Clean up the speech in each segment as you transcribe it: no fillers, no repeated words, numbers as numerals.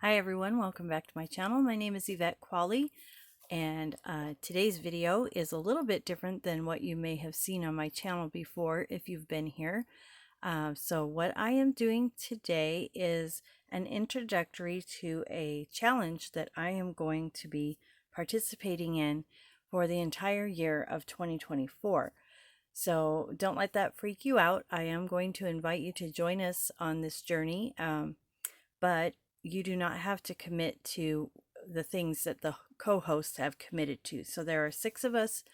Hi everyone, welcome back to my channel. My name is Yvette Quale, and today's video is a little bit different than what you may have seen on my channel before if you've been here. So what I am doing today is an introductory to a challenge that I am going to be participating in for the entire year of 2024. So don't let that freak you out. I am going to invite you to join us on this journey, but you do not have to commit to the things that the co-hosts have committed to. So there are 6 of us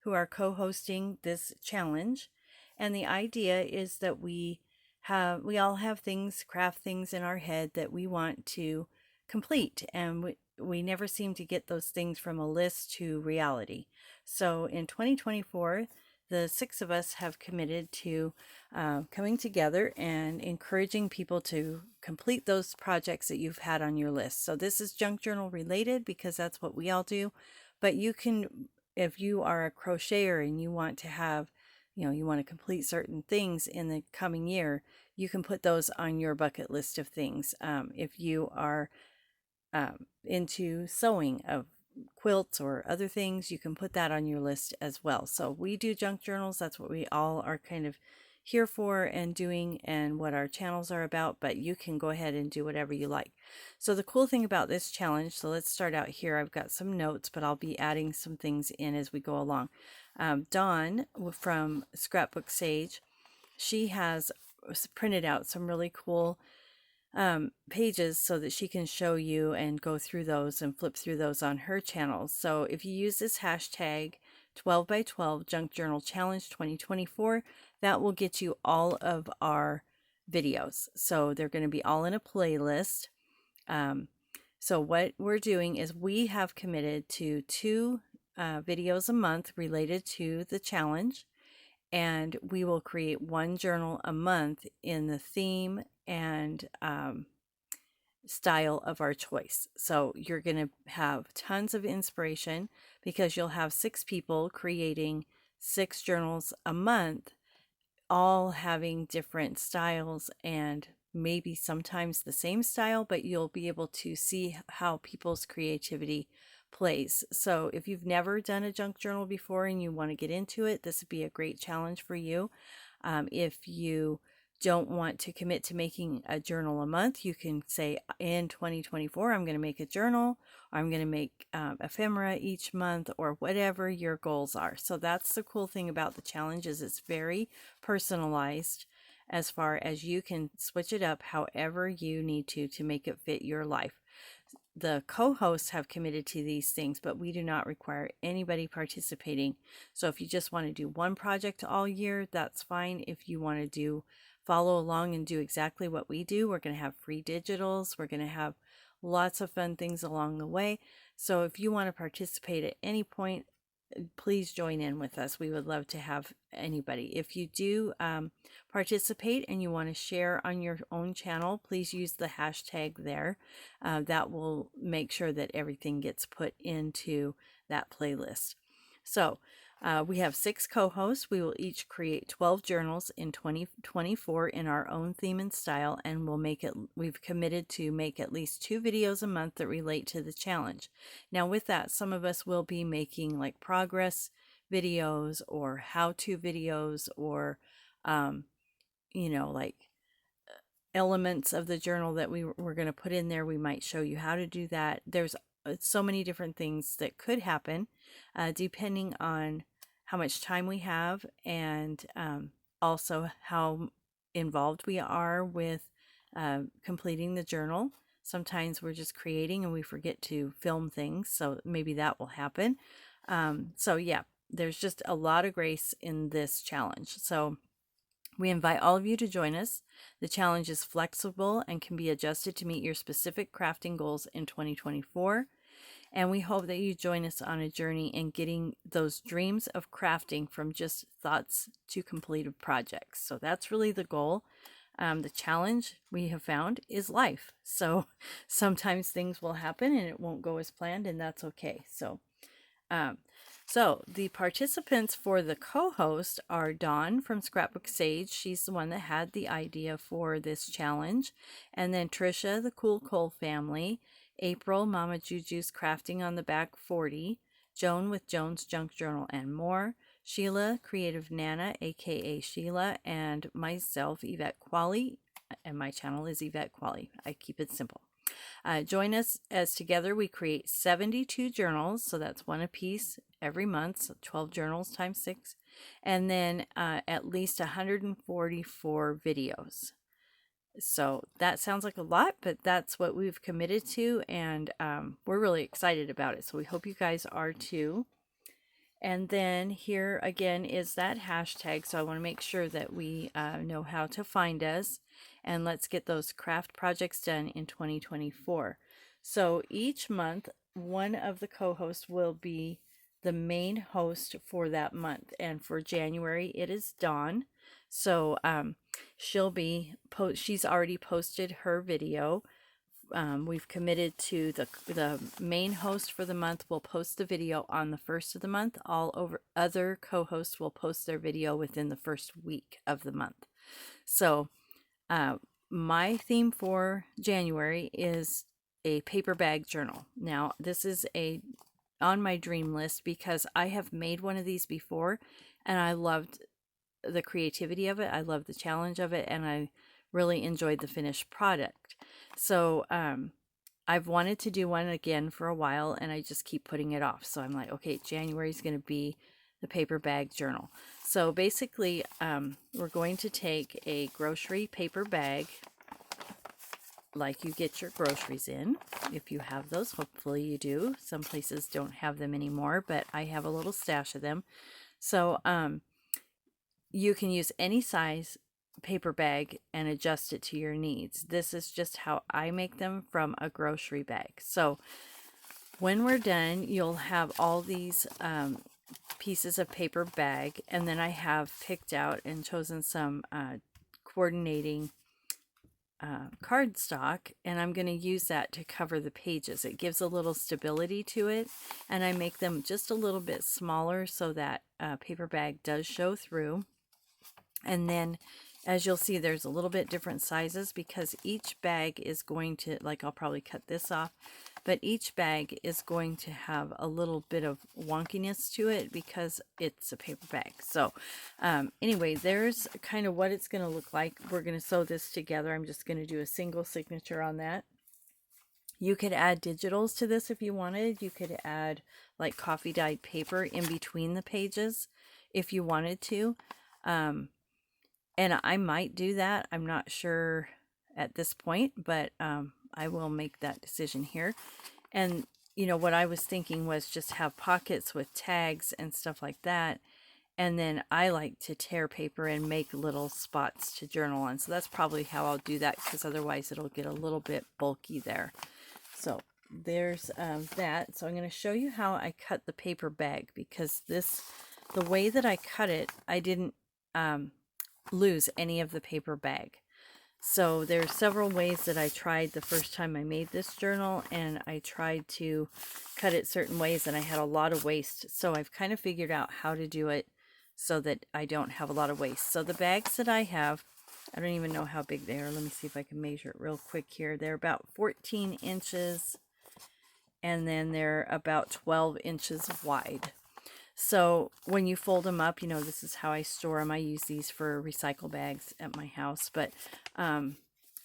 who are co-hosting this challenge, and the idea is that we all have things, craft things in our head that we want to complete, and we never seem to get those things from a list to reality. So in 2024, the 6 of us have committed to coming together and encouraging people to complete those projects that you've had on your list. So this is junk journal related because that's what we all do. But you can, if you are a crocheter and you want to have, you want to complete certain things in the coming year, you can put those on your bucket list of things. If you are into sewing of quilts or other things, you can put that on your list as well. So we do junk journals. That's what we all are kind of here for and doing, and what our channels are about, but you can go ahead and do whatever you like. So the cool thing about this challenge, so let's start out here. I've got some notes, but I'll be adding some things in as we go along. Dawn from Scrapbook Sage, she has printed out some really cool pages so that she can show you and go through those and flip through those on her channel. So if you use this hashtag 12 by 12 Junk Journal Challenge 2024, that will get you all of our videos. So they're going to be all in a playlist. So what we're doing is we have committed to 2 videos a month related to the challenge, and we will create 1 journal a month in the theme and style of our choice. So you're going to have tons of inspiration because you'll have 6 people creating 6 journals a month, all having different styles and maybe sometimes the same style, but you'll be able to see how people's creativity plays. So if you've never done a junk journal before and you want to get into it, this would be a great challenge for you. If you don't want to commit to making a journal a month, you can say in 2024, I'm going to make a journal, or I'm going to make ephemera each month, or whatever your goals are. So that's the cool thing about the challenge, is it's very personalized as far as you can switch it up however you need to make it fit your life. The co-hosts have committed to these things, but we do not require anybody participating. So if you just want to do one project all year, that's fine. If you want to follow along and do exactly what we do, we're going to have free digitals. We're going to have lots of fun things along the way. So if you want to participate at any point, please join in with us. We would love to have anybody. If you do participate and you want to share on your own channel, please use the hashtag there. That will make sure that everything gets put into that playlist. So we have 6 co-hosts. We will each create 12 journals in 2024 in our own theme and style, and we've committed to make at least 2 videos a month that relate to the challenge. Now with that, some of us will be making like progress videos or how-to videos, or like elements of the journal that we're going to put in there. We might show you how to do that. There's so many different things that could happen depending on how much time we have, and also how involved we are with completing the journal. Sometimes we're just creating and we forget to film things, so maybe that will happen. So yeah, there's just a lot of grace in this challenge. So we invite all of you to join us. The challenge is flexible and can be adjusted to meet your specific crafting goals in 2024. And we hope that you join us on a journey in getting those dreams of crafting from just thoughts to completed projects. So that's really the goal. The challenge we have found is life. So sometimes things will happen and it won't go as planned, and that's okay. So So the participants for the co-host are Dawn from Scrapbook Sage. She's the one that had the idea for this challenge. And then Trisha, the Cool Cole family. April, Mama Juju's Crafting on the Back 40. Joan with Joan's Junk Journal and more. Sheila, Creative Nana, aka Sheila, and myself, Yvette Quale. And my channel is Yvette Quale. I keep it simple. Join us as together we create 72 journals, so that's one a piece every month, so 12 journals times 6, and then at least 144 videos. So that sounds like a lot, but that's what we've committed to, and we're really excited about it. So we hope you guys are too. And then here again is that hashtag, so I want to make sure that we know how to find us, and let's get those craft projects done in 2024. So each month, one of the co-hosts will be the main host for that month, and for January it is Dawn. So she's already posted her video. We've committed to the main host for the month will post the video on the first of the month. Other co-hosts will post their video within the first week of the month. So my theme for January is a paper bag journal. Now this is on my dream list because I have made one of these before and I loved the creativity of it. I loved the challenge of it, and I really enjoyed the finished product. So I've wanted to do one again for a while, and I just keep putting it off. So I'm like, okay, January is going to be the paper bag journal. So basically, we're going to take a grocery paper bag, like you get your groceries in, if you have those. Hopefully you do. Some places don't have them anymore, but I have a little stash of them. So you can use any size paper bag and adjust it to your needs. This is just how I make them from a grocery bag. So when we're done, you'll have all these pieces of paper bag, and then I have picked out and chosen some coordinating cardstock, and I'm going to use that to cover the pages. It gives a little stability to it, and I make them just a little bit smaller so that paper bag does show through. And then as you'll see, there's a little bit different sizes because each bag is going to, like, I'll probably cut this off, but each bag is going to have a little bit of wonkiness to it because it's a paper bag. So anyway, there's kind of what it's going to look like. We're going to sew this together. I'm just going to do a single signature on that. You could add digitals to this if you wanted. You could add like coffee dyed paper in between the pages if you wanted to. And I might do that. I'm not sure at this point, but I will make that decision here. And, you know, what I was thinking was just have pockets with tags and stuff like that. And then I like to tear paper and make little spots to journal on. So that's probably how I'll do that, because otherwise it'll get a little bit bulky there. So there's that. So I'm going to show you how I cut the paper bag, because the way that I cut it, I didn't lose any of the paper bag. So there's several ways that I tried the first time I made this journal, and I tried to cut it certain ways and I had a lot of waste. So I've kind of figured out how to do it so that I don't have a lot of waste. So the bags that I have, I don't even know how big they are. Let me see if I can measure it real quick here. They're about 14 inches and then they're about 12 inches wide. So when you fold them up, you know, this is how I store them. I use these for recycle bags at my house. But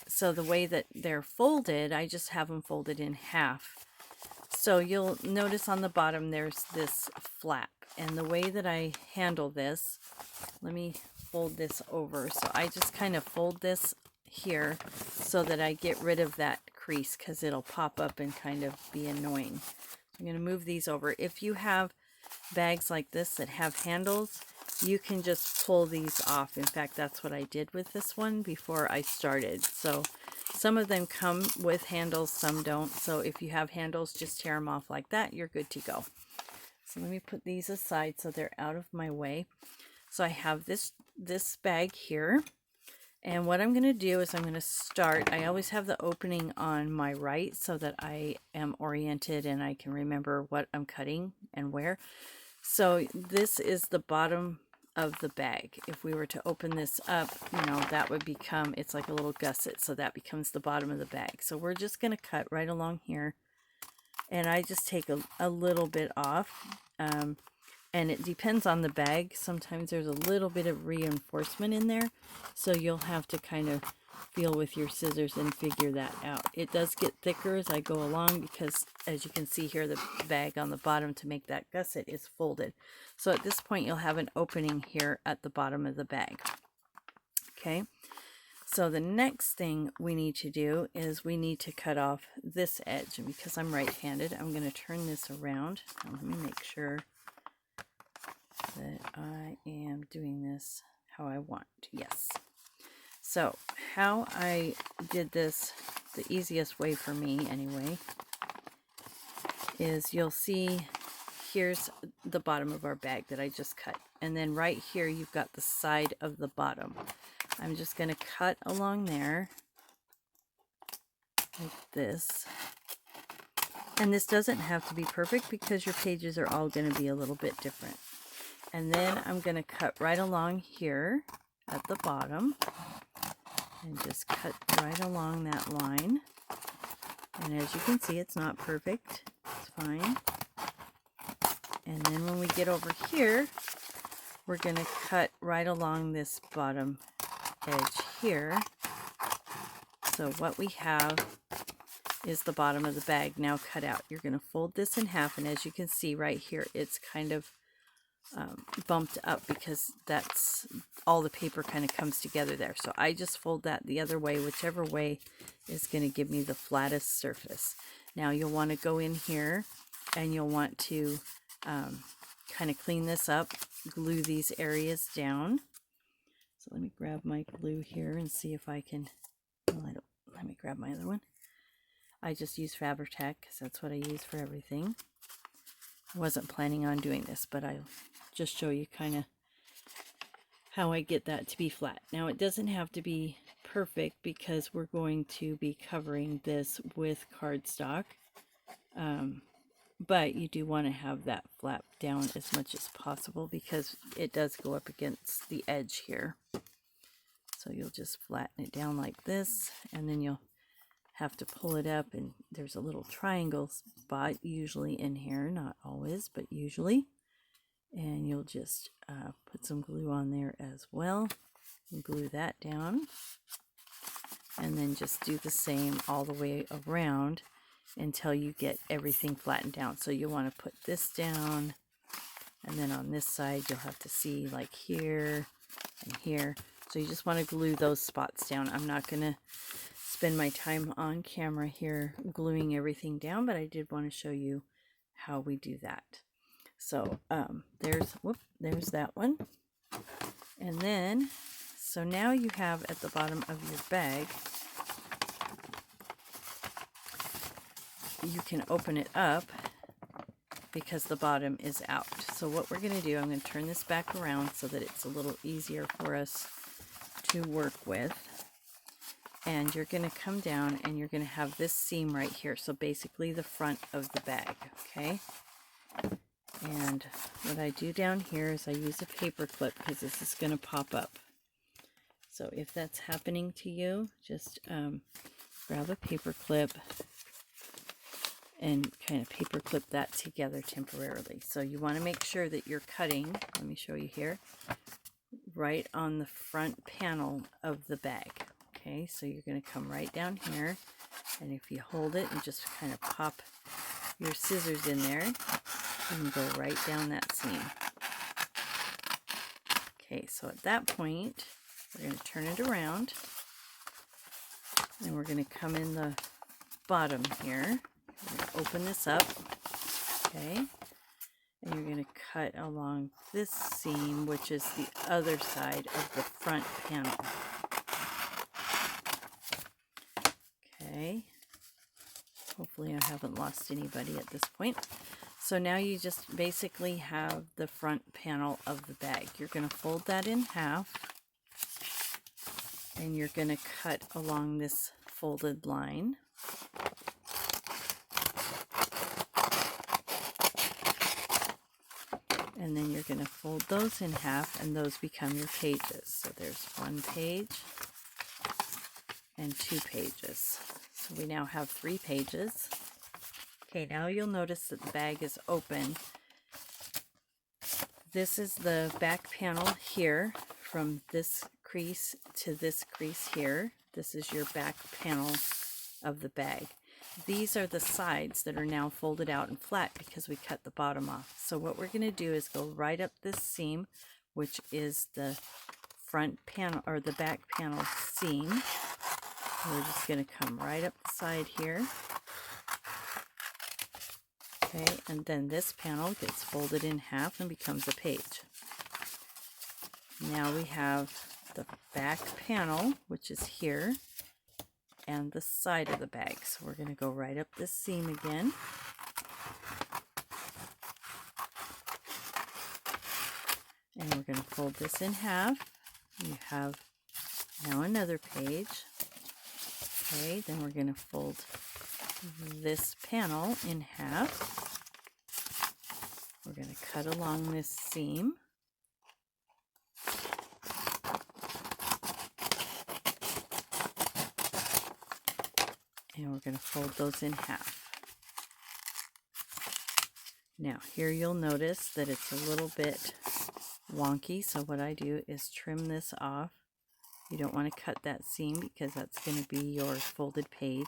so the way that they're folded, I just have them folded in half. So you'll notice on the bottom there's this flap. And the way that I handle this, let me fold this over. So I just kind of fold this here so that I get rid of that crease, because it'll pop up and kind of be annoying. I'm going to move these over. If you have bags like this that have handles, you can just pull these off. In fact, that's what I did with this one before I started. So some of them come with handles, some don't. So if you have handles, just tear them off like that. You're good to go. So let me put these aside so they're out of my way. So I have this bag here. And what I'm going to do is I'm going to start. I always have the opening on my right so that I am oriented and I can remember what I'm cutting and where. So this is the bottom of the bag. If we were to open this up, you know, that would become, it's like a little gusset, so that becomes the bottom of the bag. So we're just going to cut right along here, and I just take a little bit off, and it depends on the bag. Sometimes there's a little bit of reinforcement in there, so you'll have to kind of feel with your scissors and figure that out. It does get thicker as I go along because, as you can see here, the bag on the bottom to make that gusset is folded. So at this point you'll have an opening here at the bottom of the bag. Okay, so the next thing we need to do is we need to cut off this edge, and because I'm right-handed, I'm going to turn this around. Now, let me make sure that I am doing this how I want. Yes. So how I did this, the easiest way for me anyway, is you'll see here's the bottom of our bag that I just cut. And then right here you've got the side of the bottom. I'm just going to cut along there like this. And this doesn't have to be perfect because your pages are all going to be a little bit different. And then I'm going to cut right along here at the bottom. And just cut right along that line. And as you can see, it's not perfect. It's fine. And then when we get over here, we're going to cut right along this bottom edge here. So what we have is the bottom of the bag now cut out. You're going to fold this in half, and as you can see right here, it's kind of bumped up because that's all the paper kind of comes together there. So I just fold that the other way, whichever way is going to give me the flattest surface. Now you'll want to go in here and you'll want to kind of clean this up, glue these areas down. So let me grab my glue here and see if I can, well, let me grab my other one. I just use Fabri-Tac because that's what I use for everything. I wasn't planning on doing this, but I'll just show you kind of how I get that to be flat. Now it doesn't have to be perfect because we're going to be covering this with cardstock, but you do want to have that flap down as much as possible because it does go up against the edge here. So you'll just flatten it down like this, and then you'll have to pull it up, and there's a little triangle spot usually in here, not always, but usually. And you'll just put some glue on there as well and glue that down, and then just do the same all the way around until you get everything flattened down. So you want to put this down, and then on this side you'll have to see like here and here. So you just want to glue those spots down. I'm not going to spend my time on camera here gluing everything down, but I did want to show you how we do that. So there's that one. And then, so now you have at the bottom of your bag, you can open it up because the bottom is out. So what we're going to do, I'm going to turn this back around so that it's a little easier for us to work with. And you're going to come down and you're going to have this seam right here. So basically the front of the bag, okay? And what I do down here is I use a paper clip because this is going to pop up. So if that's happening to you, just grab a paper clip and kind of paper clip that together temporarily. So you want to make sure that you're cutting, let me show you here, right on the front panel of the bag. Okay, so you're going to come right down here, and if you hold it and just kind of pop your scissors in there, you can go right down that seam. Okay, so at that point, we're going to turn it around, and we're going to come in the bottom here. We're going to open this up, okay, and you're going to cut along this seam, which is the other side of the front panel. Okay, hopefully I haven't lost anybody at this point. So now you just basically have the front panel of the bag. You're going to fold that in half, and you're going to cut along this folded line. And then you're going to fold those in half, and those become your pages. So there's 1 page and 2 pages. So we now have 3 pages. Okay, now you'll notice that the bag is open. This is the back panel here, from this crease to this crease here. This is your back panel of the bag. These are the sides that are now folded out and flat because we cut the bottom off. So what we're going to do is go right up this seam, which is the front panel or the back panel seam. We're just going to come right up the side here. Okay, and then this panel gets folded in half and becomes a page. Now we have the back panel, which is here, and the side of the bag. So we're going to go right up this seam again. And we're going to fold this in half. You have now another page. Okay, then we're going to fold this panel in half. We're going to cut along this seam. And we're going to fold those in half. Now here you'll notice that it's a little bit wonky, so what I do is trim this off. You don't want to cut that seam because that's going to be your folded page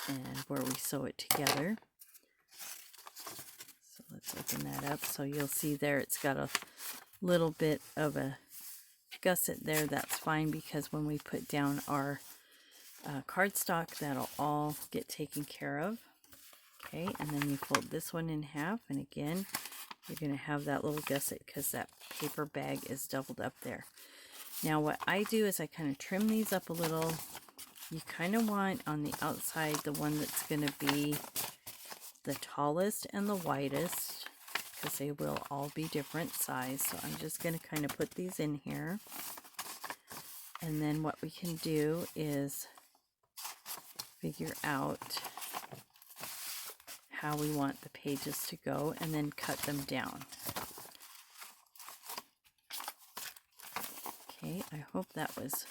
and where we sew it together. So let's open that up. So you'll see there it's got a little bit of a gusset there. That's fine because when we put down our cardstock, that'll all get taken care of. Okay, and then you fold this one in half, and again you're going to have that little gusset because that paper bag is doubled up there. Now what I do is I kind of trim these up a little. You kind of want on the outside the one that's going to be the tallest and the widest, because they will all be different size. So I'm just going to kind of put these in here, and then what we can do is figure out how we want the pages to go and then cut them down. Okay, I hope that was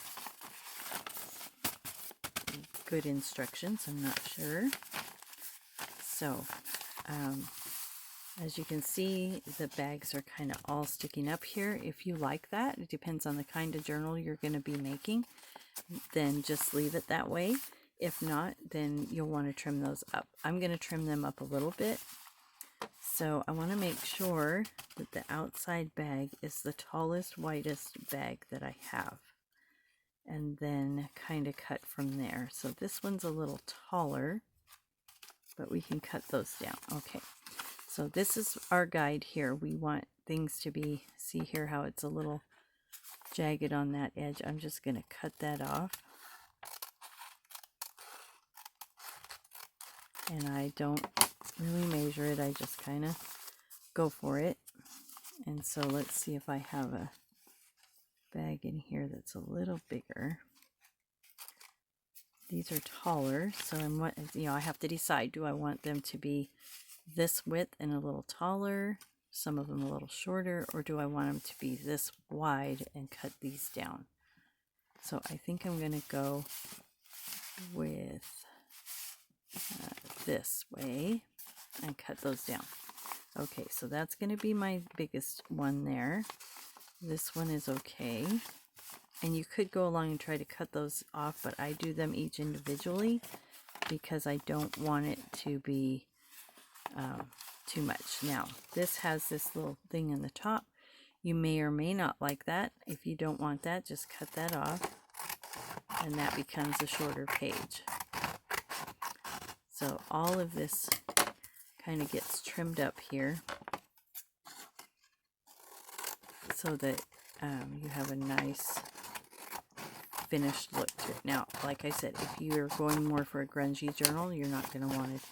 good instructions. I'm not sure. So, as you can see, the bags are kind of all sticking up here. If you like that, it depends on the kind of journal you're going to be making, then just leave it that way. If not, then you'll want to trim those up. I'm going to trim them up a little bit. So I want to make sure that the outside bag is the tallest, widest bag that I have. And then kind of cut from there. So this one's a little taller, but we can cut those down. Okay, so this is our guide here. We want things to be, see here how it's a little jagged on that edge. I'm just going to cut that off. And I don't really measure it, I just kind of go for it. And so let's see if I have a bag in here that's a little bigger. These are taller, so I have to decide, do I want them to be this width and a little taller, some of them a little shorter, or do I want them to be this wide and cut these down? So I think I'm going to go with this way and cut those down. Okay, so that's going to be my biggest one there. This one is okay, and you could go along and try to cut those off, but I do them each individually because I don't want it to be too much. Now this has this little thing in the top. You may or may not like that. If you don't want that, just cut that off, and that becomes a shorter page. So all of this kind of gets trimmed up here so that you have a nice finished look to it. Now, like I said, if you're going more for a grungy journal, you're not going to want to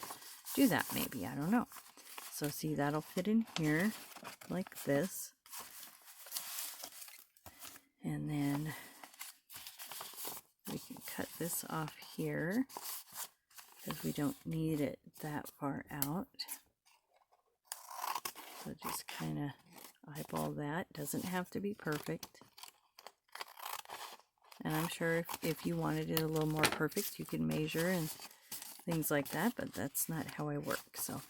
do that maybe. I don't know. So see, that'll fit in here like this. And then we can cut this off here, because we don't need it that far out. So just kind of eyeball that. Doesn't have to be perfect. And I'm sure if you wanted it a little more perfect, you could measure and things like that, but that's not how I work. So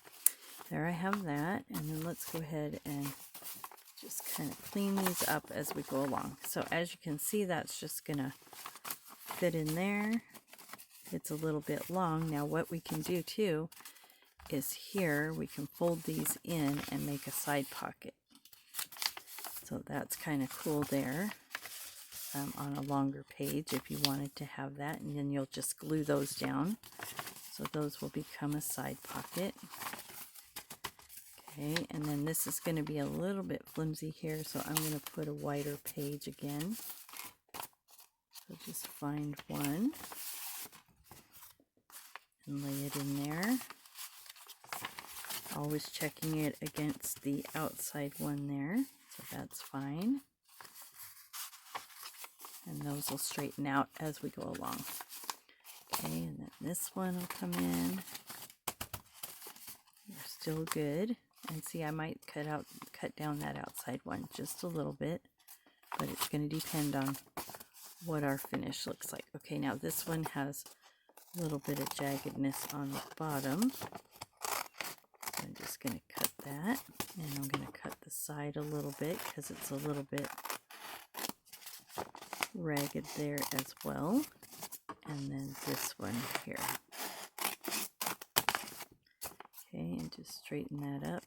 there I have that. And then let's go ahead and just kind of clean these up as we go along. So as you can see, that's just gonna fit in there. It's a little bit long. Now what we can do too is here we can fold these in and make a side pocket. So that's kind of cool there. On a longer page if you wanted to have that, and then you'll just glue those down. So those will become a side pocket. Okay, and then this is going to be a little bit flimsy here, so I'm going to put a wider page again. So just find one and lay it in there. Always checking it against the outside one there, so that's fine. And those will straighten out as we go along. Okay, and then this one will come in. They're still good. And see, I might cut down that outside one just a little bit, but it's going to depend on what our finish looks like. Okay, now this one has a little bit of jaggedness on the bottom. So I'm just going to cut that, and I'm going to cut the side a little bit because it's a little bit ragged there as well. And then this one here. Okay, and just straighten that up.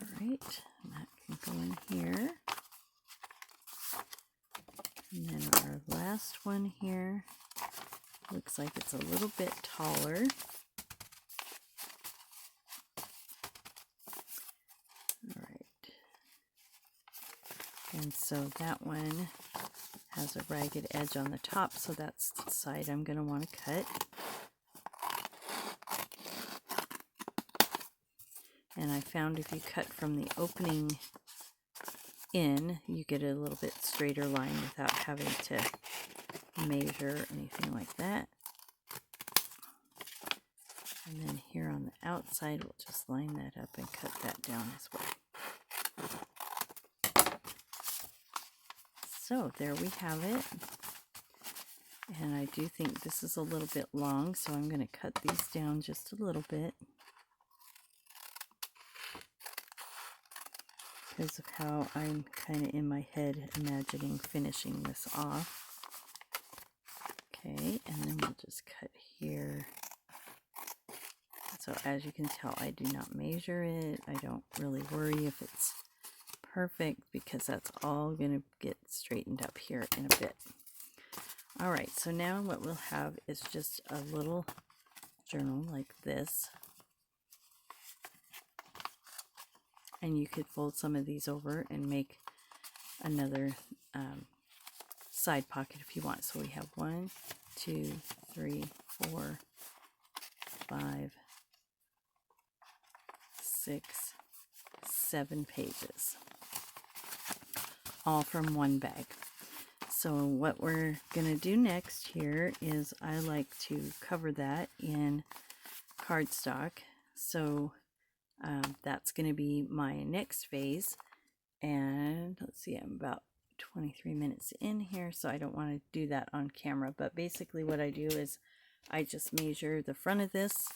Alright, and that can go in here. And then our last one here looks like it's a little bit taller. And so that one has a ragged edge on the top, so that's the side I'm going to want to cut. And I found if you cut from the opening in, you get a little bit straighter line without having to measure or anything like that. And then here on the outside, we'll just line that up and cut that down as well. So there we have it, and I do think this is a little bit long, so I'm going to cut these down just a little bit because of how I'm kind of in my head imagining finishing this off. Okay, and then we'll just cut here. So as you can tell, I do not measure it. I don't really worry if it's perfect because that's all going to get straightened up here in a bit. Alright, so now what we'll have is just a little journal like this. And you could fold some of these over and make another side pocket if you want. So we have 1, 2, 3, 4, 5, 6, 7 pages. All from one bag. So what we're going to do next here is I like to cover that in cardstock. So that's going to be my next phase. And let's see, I'm about 23 minutes in here, so I don't want to do that on camera. But basically what I do is I just measure the front of this.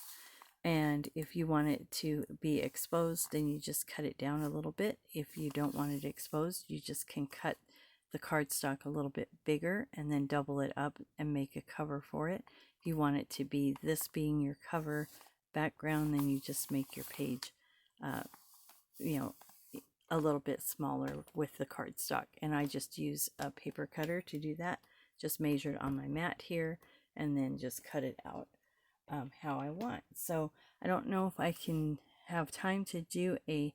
And if you want it to be exposed, then you just cut it down a little bit. If you don't want it exposed, you just can cut the cardstock a little bit bigger and then double it up and make a cover for it. If you want it to be this being your cover background, then you just make your page, you know, a little bit smaller with the cardstock. And I just use a paper cutter to do that. Just measure it on my mat here and then just cut it out how I want. So I don't know if I can have time to do a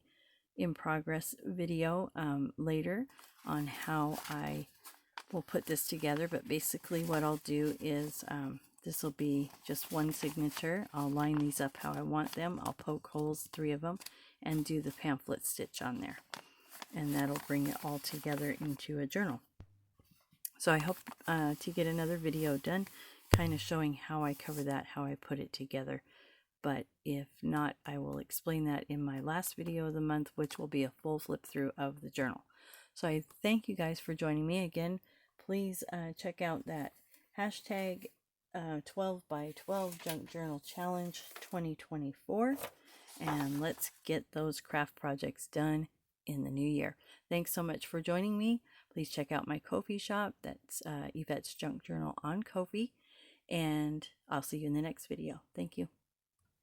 in progress video later on how I will put this together, but basically what I'll do is this will be just one signature. I'll line these up how I want them. I'll poke holes, 3 of them, and do the pamphlet stitch on there, and that'll bring it all together into a journal. So I hope to get another video done kind of showing how I cover that, how I put it together. But if not, I will explain that in my last video of the month, which will be a full flip through of the journal. So I thank you guys for joining me again. Please check out that hashtag 12 by 12 Junk Journal Challenge 2024, and let's get those craft projects done in the new year. Thanks so much for joining me. Please check out my Ko-fi shop. That's Yvette's Junk Journal on Ko-fi, and I'll see you in the next video. Thank you.